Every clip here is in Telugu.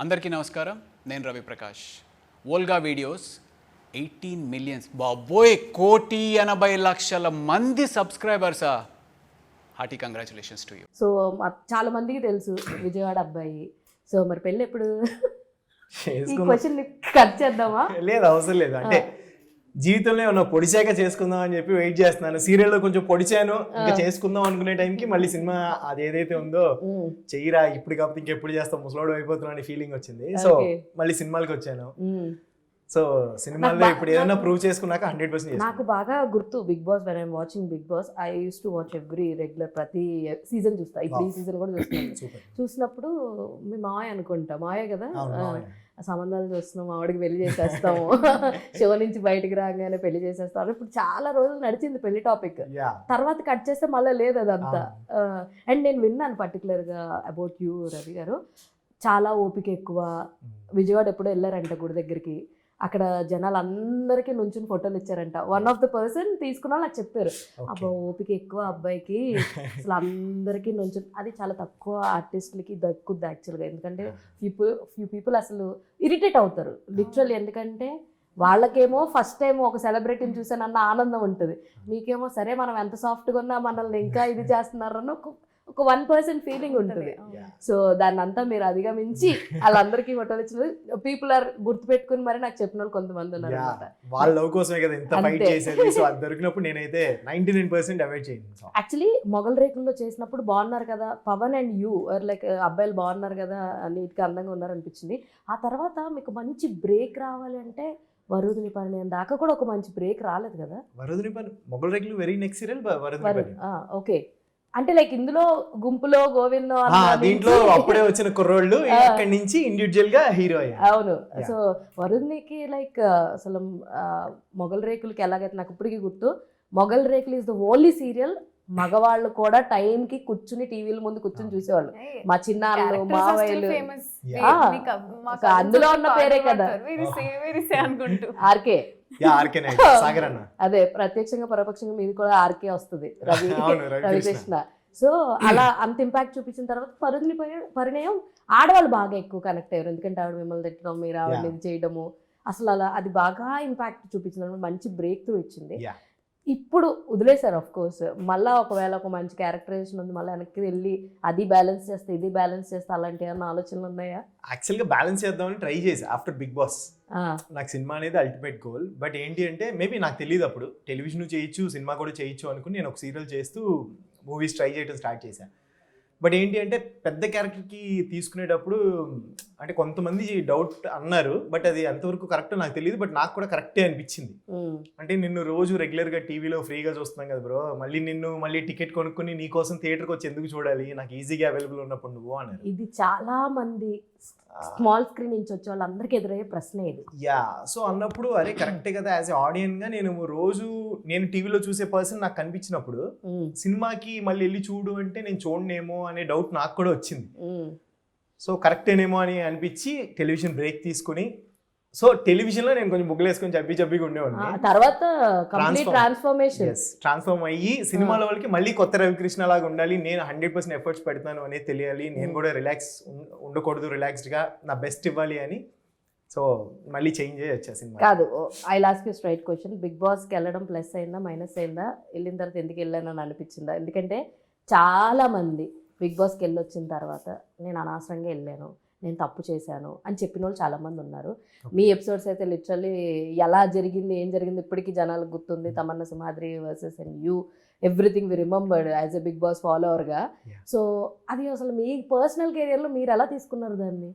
అందరికీ నమస్కారం. నేను రవి ప్రకాష్. వోల్గా వీడియోస్ 18 మిలియన్స్, బాబోయ్ 1,80,00,000 మంది సబ్స్క్రైబర్సా. Hearty congratulations to you. So చాలా మందికి తెలుసు విజయవాడ అబ్బాయి. సో మరి పెళ్ళి ఎప్పుడు? ఈ క్వశ్చన్ కట్ చేద్దామా? లేదు, అవసరం లేదు. అంటే జీవితంలో ఏమన్నా పొడిచాక చేసుకుందాం అని చెప్పి వెయిట్ చేస్తున్నాను. సీరియల్లో కొంచెం పొడిచాను, ఇంకా చేసుకుందాం అనుకునే టైంకి మళ్ళీ సినిమా అది ఏదైతే ఉందో చెయ్యిరా ఇప్పుడు కాకపోతే ఇంకెప్పుడు చేస్తాం, ముసలోడు అయిపోతున్నా అనే ఫీలింగ్ వచ్చింది. సో మళ్ళీ సినిమాలకి వచ్చాను. సో సినిమాల్లో ఇప్పుడు ఏదైనా ప్రూవ్ చేసుకున్నాక 100%. నాకు బాగా గుర్తు Big Boss. When I'm watching Big Boss, I use to watch every regular, ప్రతి సీజన్ చూస్తా. ఇప్పుడు ఈ సీజన్ కూడా చూస్తున్నాను. చూసినప్పుడు మీ మావయ్య అనుకుంటా, మావయ్య కదా, సంబంధాలు చూస్తున్నాం, ఆవిడకి పెళ్లి చేసేస్తాము, షో నుంచి బయటకు రాగానే పెళ్లి చేసేస్తాం. ఇప్పుడు చాలా రోజులు నడిచింది పెళ్లి టాపిక్. తర్వాత కట్ చేస్తే మళ్ళీ లేదు అదంతా. అండ్ నేను విన్నాను పర్టికులర్గా అబౌట్ యూ రవి గారు, చాలా ఓపిక ఎక్కువ. విజయవాడ ఎప్పుడో వెళ్ళారంట గుడి దగ్గరికి, అక్కడ జనాలు అందరికీ నుంచుని ఫోటోలు ఇచ్చారంట. వన్ ఆఫ్ ద పర్సన్ తీసుకున్న నాకు చెప్పారు, అబ్బా ఓపిక ఎక్కువ అబ్బాయికి, అసలు అందరికీ నుంచుని. అది చాలా తక్కువ ఆర్టిస్టులకి దక్కుద్ది యాక్చువల్గా. ఎందుకంటే ఫ్యూ పీపుల్ అసలు ఇరిటేట్ అవుతారు లిటరల్లీ. ఎందుకంటే వాళ్ళకేమో ఫస్ట్ టైం ఒక సెలబ్రిటీని చూసానన్న ఆనందం ఉంటుంది, మీకేమో సరే మనం ఎంత సాఫ్ట్గా ఉన్నా మనల్ని ఇంకా ఇది చేస్తున్నారన్న ఒక 1% ఫీలింగ్ ఉంటుంది. సో దాన్ని అంతా మీరు అధిగమించి వాళ్ళందరికీ ఫోటోలు ఇచ్చిన పీపుల్ ఆర్ గుర్తుపెట్టుకుని మరి నాకు చెప్పిన వాళ్ళు కొంతమంది ఉన్నారు. వాళ్ళ లవ్ కోసమే కదా ఇంత ఫైట్ చేసేది. సో అది దొరికినప్పుడు నేనైతే 99% అవాయిడ్ చేయను. యాక్చువల్లీ మొగల్ రేకుల్లో చేసినప్పుడు బాగున్నారు కదా పవన్ అండ్ యూ, లైక్ అబ్బాయిలు బాగున్నారు కదా, నీట్గా అందంగా ఉన్నారు అనిపించింది. ఆ తర్వాత మీకు మంచి బ్రేక్ రావాలి అంటే వరుదిని పని దాకా కూడా ఒక మంచి బ్రేక్ రాలేదు కదా. వరుదిని పని మొగల్ రేకులు వెరీ నెక్స్ట్ సీరియల్. ఓకే, అంటే లైక్ ఇందులో గుంపులో గోవిందో దీంట్లో అప్పుడే వచ్చిన కుర్రోళ్ళు అక్కడి నుంచి ఇండివిజువల్ గా హీరో అయ్యారు. అవును. సో వరుణ్కి లైక్ అసలు మొగల్ రేకులకి ఎలాగైతే నాకు ఇప్పటికీ గుర్తు, మొగల్ రేకులు ఇస్ ద ఓన్లీ సీరియల్ మగవాళ్ళు కూడా టైంకి కూర్చుని టీవీల ముందు కూర్చుని చూసేవాళ్ళు. మా చిన్నాళ్ళు, మావయ్యలు, అందులో ఉన్న పేరే కదా ఆర్కే. అదే ప్రత్యక్షంగా పరోక్షంగా మీది కూడా ఆర్కే వస్తుంది, రవికృష్ణ. సో అలా అంత ఇంపాక్ట్ చూపించిన తర్వాత పరిణయం ఆడవాళ్ళు బాగా ఎక్కువ కనెక్ట్ అయ్యారు. ఎందుకంటే ఆవిడ మిమ్మల్ని తిట్టడం, మీరు ఆవిడని ఇది చేయడము, అసలు అలా అది బాగా ఇంపాక్ట్ చూపించిన మంచి బ్రేక్ త్రూ ఇచ్చింది. ఇప్పుడు వదిలేశారు ఆఫ్ కోర్స్. మళ్ళీ ఒకవేళ ఒక మంచి క్యారెక్టరైజేషన్ ఉంది, మళ్ళీ వెనక్కి వెళ్ళి అది బ్యాలెన్స్ చేస్తే ఇది బ్యాలెన్స్ చేస్తే అలాంటి ఏమైనా ఆలోచనలు ఉన్నాయా? యాక్చువల్గా బ్యాలెన్స్ చేద్దామని ట్రై చేసి ఆఫ్టర్ బిగ్ బాస్. నాకు సినిమా అనేది అల్టిమేట్ గోల్. బట్ ఏంటి అంటే మేబీ నాకు తెలియదు అప్పుడు టెలివిజన్ చేయొచ్చు, సినిమా కూడా చేయొచ్చు అనుకుని నేను ఒక సీరియల్ చేస్తూ మూవీస్ ట్రై చేయడం స్టార్ట్ చేశాను. బట్ ఏంటి అంటే పెద్ద క్యారెక్టర్కి తీసుకునేటప్పుడు అంటే కొంతమంది డౌట్ అన్నారు, బట్ అది ఎంతవరకు కరెక్ట్ నాకు తెలియదు. బట్ నాకు కూడా కరెక్టే అనిపించింది. అంటే నిన్ను రోజు రెగ్యులర్గా టీవీలో ఫ్రీగా చూస్తున్నాం కదా బ్రో, మళ్ళీ టికెట్ కొనుక్కుని నీ కోసం థియేటర్కి వచ్చి ఎందుకు చూడాలి, నాకు ఈజీగా అవైలబుల్ ఉన్నప్పుడు నువ్వు అన్నారు. ఇది చాలా మంది స్మాల్ స్క్రీన్ నుంచి వచ్చే వాళ్ళందరికీ ఎదురయ్యే ప్రశ్న ఇది. సో అన్నప్పుడు అరే కరెక్టే కదా, యాజ్ ఎ ఆడియన్స్ గా నేను టీవీలో చూసే పర్సన్ నాకు కనిపించినప్పుడు సినిమాకి మళ్ళీ వెళ్ళి చూడు అంటే నేను చూడనేమో అనే డౌట్ నాకు కూడా వచ్చింది. సో కరెక్టేనేమో అని అనిపించి టెలివిజన్ బ్రేక్ తీసుకుని, సో టెలివిజన్ లో నేను కొంచెం బుగ్గలేసుకొని చబ్బిగా ఉండేవాడిని. తర్వాత ట్రాన్స్ఫార్మ్ అయ్యి సినిమాల వాళ్ళకి మళ్ళీ కొత్త రవికృష్ణ లాగా ఉండాలి, నేను 100% ఎఫర్ట్స్ పెడతాను అనేది తెలియాలి, నేను కూడా రిలాక్స్ ఉండకూడదు, రిలాక్స్డ్ గా నా బెస్ట్ ఇవ్వాలి అని. సో మళ్ళీ చేంజ్ వచ్చా సినిమా. కాదు, I lost you straight question, big బాస్కి వెళ్ళడం ప్లస్ అయిందా మైనస్ అయిందా, వెళ్ళిన తర్వాత ఎందుకు వెళ్ళాను అని అనిపించిందా? ఎందుకంటే చాలా మంది బిగ్ బాస్కి వెళ్ళొచ్చిన తర్వాత నేను అనవసరంగా వెళ్ళాను, నేను తప్పు చేశాను అని చెప్పిన వాళ్ళు చాలామంది ఉన్నారు. మీ ఎపిసోడ్స్ అయితే లిటరల్లీ ఎలా జరిగింది, ఏం జరిగింది ఇప్పటికీ జనాలకు గుర్తుంది. Tamanna Simhadri versus and you, everything we remembered as a big boss ఫాలోవర్గా. సో అది అసలు మీ పర్సనల్ కెరియర్లో మీరు ఎలా తీసుకున్నారు దాన్ని?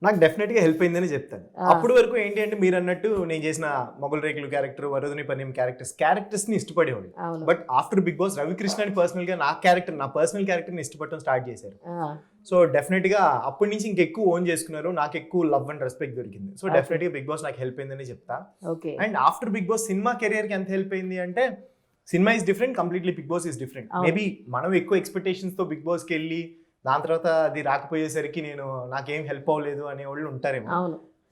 నాకు డెఫినెట్గా హెల్ప్ అయిందని చెప్తాను. అప్పటి వరకు ఏంటి అంటే మీరు అన్నట్టు నేను చేసిన మొగల్ రేకులు క్యారెక్టర్, వరుదిని పనియం క్యారెక్టర్స్ని ఇష్టపడేవాడు. బట్ ఆఫ్టర్ బిగ్ బాస్ రవికృష్ణని పర్సనల్గా నా పర్సనల్ క్యారెక్టర్ని ఇష్టపడటం స్టార్ట్ చేశారు. సో డెఫినెట్గా అప్పటి నుంచి ఇంకెక్కువ ఓన్ చేసుకున్నారు, నాకు ఎక్కువ లవ్ అండ్ రెస్పెక్ట్ దొరికింది. సో డెఫినెట్గా బిగ్ బాస్ నాకు హెల్ప్ అయిందని చెప్తా. And after big boss cinema కెరియర్కి ఎంత హెల్ప్ అయింది అంటే, cinema is different, completely big boss is different. Maybe మనం ఎక్కువ ఎక్స్పెక్టేషన్స్తో బిగ్ బాస్కి వెళ్ళి దాని తర్వాత అది రాకపోయేసరికి నాకేం హెల్ప్ అవ్వలేదు అనే వాళ్ళు ఉంటారేమో.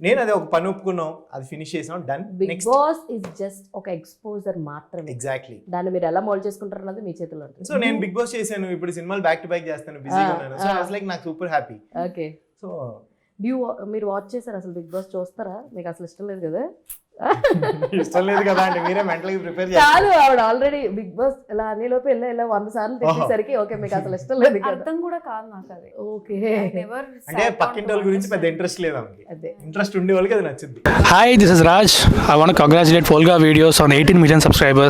నేను అది ఒక పని ఒప్పుకున్నాం, అది ఫినిష్ చేసాం, done. Big Boss is just ఒక ఎక్స్పోజర్ మాత్రమే. ఎగ్జాక్ట్లీ. దాన్ని మీరు ఎలా మోల్డ్ చేసుకుంటారు అన్నది మీ చేతిలో ఉంటుంది. సో నేను బిగ్ బాస్ చేశాను, ఇప్పుడు సినిమాలు బ్యాక్ టు బ్యాక్ చేస్తాను, బిజీగా ఉన్నాను. సో ఐ వాస్ లైక్ నాకు సూపర్ హ్యాపీ. ఓకే. సో మీరు వాచ్ చేశారు అసలు బిగ్ బాస్ చూస్తారా? మీకు అసలు ఇష్టం లేదు కదా? ఇష్టం లేదు కదా అండి, మీరే మెంటల్గా ప్రిపేర్ చాలు, ఆవిడ ఆల్రెడీ బిగ్ బాస్ ఇలా అన్ని లోపు ఇలా 100 సార్లు తిప్పేసరికి ఓకే మీకు అసలు ఇష్టం లేదు కదా. అర్థం కూడా కాదు నాకు అది. ఓకే, అంటే పక్కింటి వాళ్ళ గురించి పెద్ద ఇంట్రెస్ట్ లేదు ఆమెకి, అదే ఇంట్రెస్ట్ ఉండే వాళ్ళకి అది నచ్చింది. Hi, this is Raj. I want to congratulate Volga Videos on 18 million subscribers.